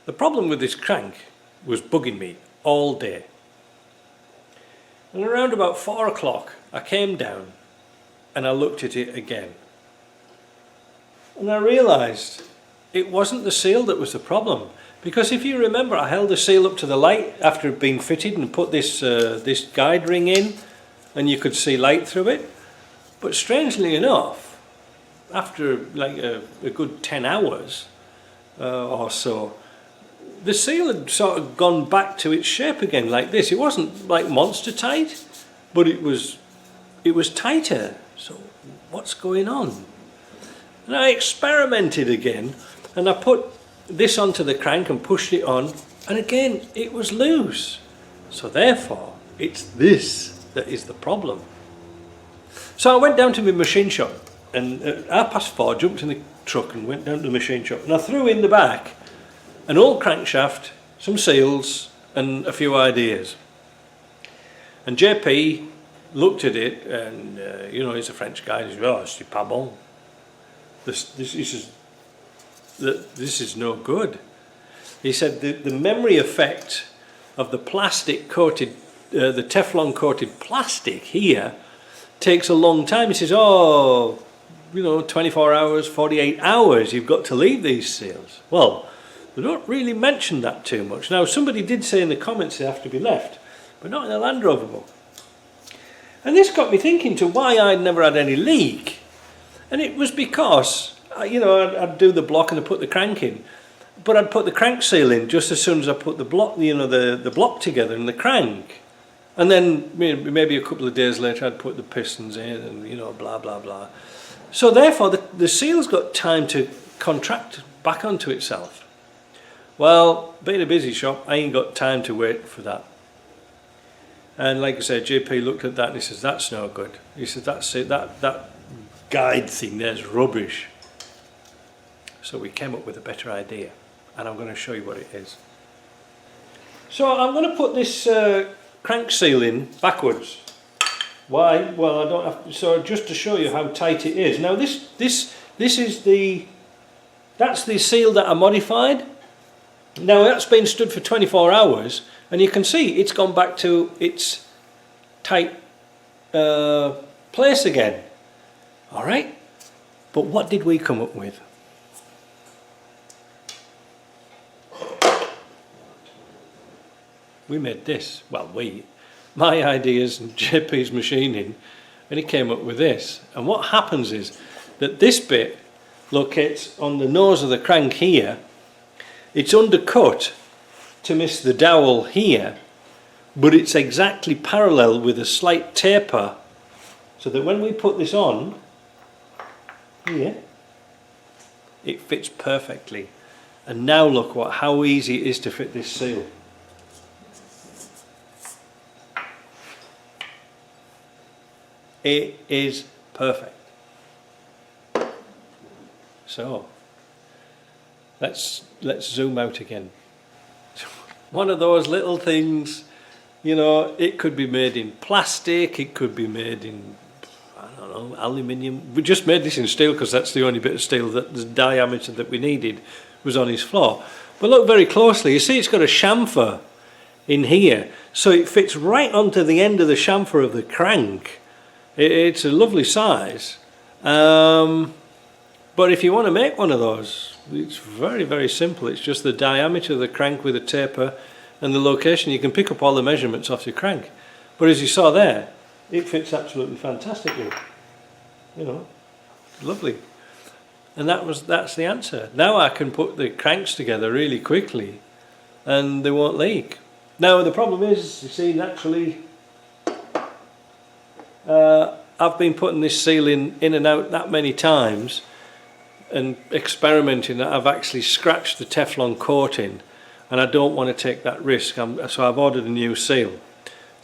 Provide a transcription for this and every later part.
The problem with this crank was bugging me all day. And around about 4 o'clock I came down and I looked at it again. And I realised it wasn't the seal that was the problem. Because if you remember, I held the seal up to the light after it had been fitted and put this this guide ring in, and you could see light through it. But strangely enough, after like a good 10 hours or so, the seal had sort of gone back to its shape again like this. It wasn't like monster tight, but it was tighter. So what's going on? And I experimented again, and I put this onto the crank and pushed it on, and again it was loose. So therefore it's this that is the problem. So I went down to my machine shop, and at 4:30 jumped in the truck and went down to the machine shop, and I threw in the back an old crankshaft, some seals and a few ideas. And JP looked at it, and you know, he's a French guy, he said, "Oh, c'est pas bon. This is no good." He said the memory effect of the plastic coated, the Teflon coated plastic here takes a long time. He says, "Oh, you know, 24 hours, 48 hours you've got to leave these seals." Well, they don't really mention that too much. Now, somebody did say in the comments they have to be left, but not in the Land Rover book. And this got me thinking to why I'd never had any leak. And it was because, you know, I'd do the block and I'd put the crank in, but I'd put the crank seal in just as soon as I put the block, you know, the block together and the crank. And then maybe a couple of days later I'd put the pistons in and, you know, blah, blah, blah. So therefore the seal's got time to contract back onto itself. Well, being a busy shop, I ain't got time to wait for that. And like I said, JP looked at that and he says, "That's no good." He said, "That's it, that guide thing there's rubbish." So we came up with a better idea, and I'm going to show you what it is. So I'm going to put this crank seal in backwards. Why? Well, I don't have to, so just to show you how tight it is. Now this is that's the seal that I modified. Now that's been stood for 24 hours, and you can see it's gone back to its tight place again. All right, but what did we come up with? We made this. Well, my ideas and JP's machining, and he came up with this. And what happens is that this bit locates on the nose of the crank here. It's undercut to miss the dowel here, but it's exactly parallel with a slight taper, so that when we put this on here, it fits perfectly. And now look how easy it is to fit this seal. It is perfect. So let's zoom out again. One of those little things, you know, it could be made in plastic, it could be made in, I don't know, aluminium. We just made this in steel because that's the only bit of steel that the diameter that we needed was on his floor. But look very closely, you see it's got a chamfer in here, so it fits right onto the end of the chamfer of the crank. It's a lovely size. But if you want to make one of those, it's very, very simple. It's just the diameter of the crank with a taper and the location. You can pick up all the measurements off your crank. But as you saw there, it fits absolutely fantastically. You know, lovely. And that's the answer. Now I can put the cranks together really quickly and they won't leak. Now the problem is, you see, naturally, I've been putting this seal in and out that many times and experimenting that I've actually scratched the Teflon coating, and I don't want to take that risk. So I've ordered a new seal.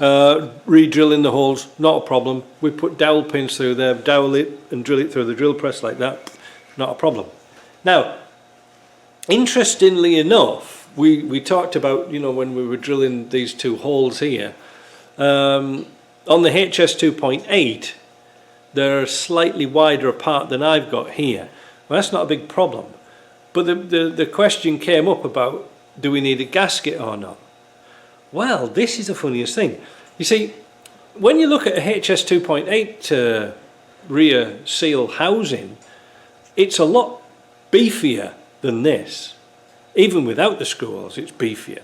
Re-drilling the holes, not a problem. We put dowel pins through there, dowel it and drill it through the drill press like that, not a problem. Now, interestingly enough, we talked about, you know, when we were drilling these two holes here, on the HS 2.8, they're slightly wider apart than I've got here. Well, that's not a big problem. But the question came up about, do we need a gasket or not? Well, this is the funniest thing. You see, when you look at a HS 2.8 rear seal housing, it's a lot beefier than this. Even without the screw holes, it's beefier.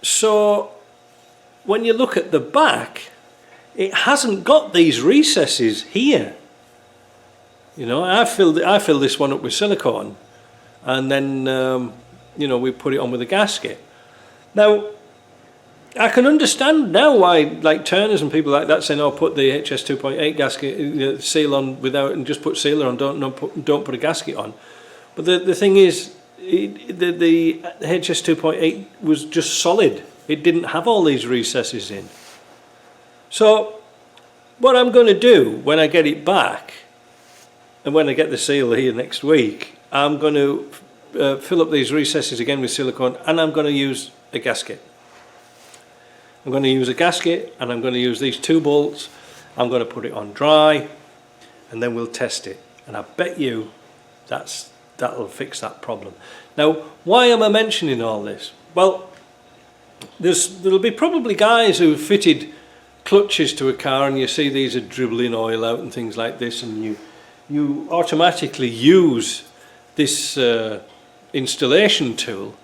So when you look at the back, it hasn't got these recesses here. You know, I filled this one up with silicone, and then you know, we put it on with a gasket. Now, I can understand now why, like Turners and people like that, saying, "Oh, put the HS 2.8 gasket seal on without, and just put sealer on. Don't put a gasket on." But the thing is, the HS 2.8 was just solid. It didn't have all these recesses in. So, what I'm going to do when I get it back, and when I get the seal here next week, I'm going to fill up these recesses again with silicone, and I'm going to use a gasket. I'm going to use a gasket, and I'm going to use these 2 bolts. I'm going to put it on dry, and then we'll test it. And I bet you that'll fix that problem. Now, why am I mentioning all this? Well, there'll be probably guys who have fitted clutches to a car, and you see these are dribbling oil out and things like this, and you automatically use this installation tool,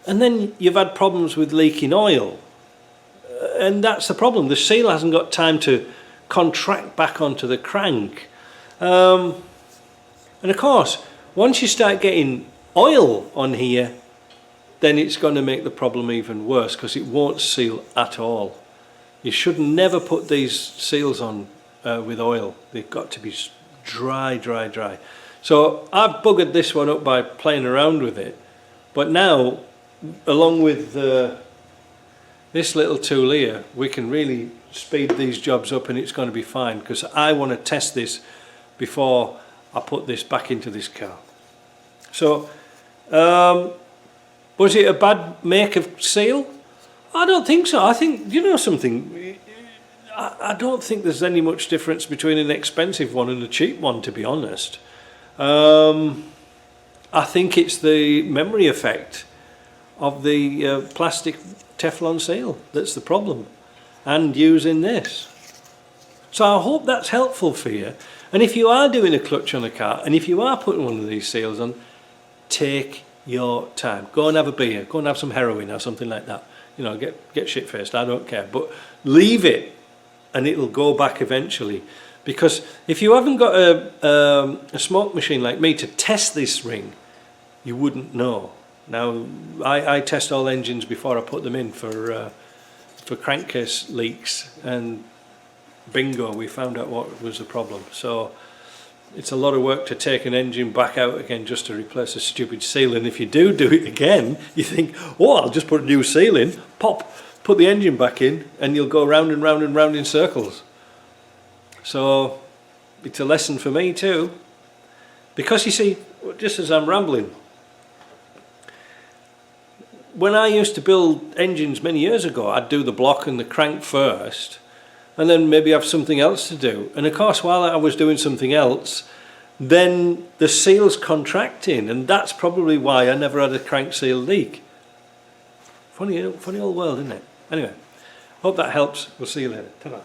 and then you've had problems with leaking oil. And that's the problem. The seal hasn't got time to contract back onto the crank. And of course, once you start getting oil on here, then it's going to make the problem even worse, because it won't seal at all. You should never put these seals on with oil. They've got to be dry, dry, dry. So I've buggered this one up by playing around with it. But now, along with this little tool here, we can really speed these jobs up, and it's going to be fine, because I want to test this before I put this back into this car. So, was it a bad make of seal? I don't think so. I think, you know something, I don't think there's any much difference between an expensive one and a cheap one, to be honest. I think it's the memory effect of the plastic Teflon seal that's the problem, and using this. So I hope that's helpful for you. And if you are doing a clutch on a car, and if you are putting one of these seals on, take your time. Go and have a beer, go and have some heroin or something like that. You know, get shit-faced, I don't care. But leave it, and it'll go back eventually. Because if you haven't got a smoke machine like me to test this ring, you wouldn't know. Now, I test all engines before I put them in for crankcase leaks, and bingo, we found out what was the problem. So it's a lot of work to take an engine back out again just to replace a stupid seal. And if you do it again, you think, oh, I'll just put a new seal in, pop, put the engine back in, and you'll go round and round and round in circles. So it's a lesson for me too. Because you see, just as I'm rambling, when I used to build engines many years ago, I'd do the block and the crank first, and then maybe have something else to do. And of course, while I was doing something else, then the seal's contracting, and that's probably why I never had a crank seal leak. Funny old world, isn't it? Anyway, hope that helps. We'll see you later. Ta-ra.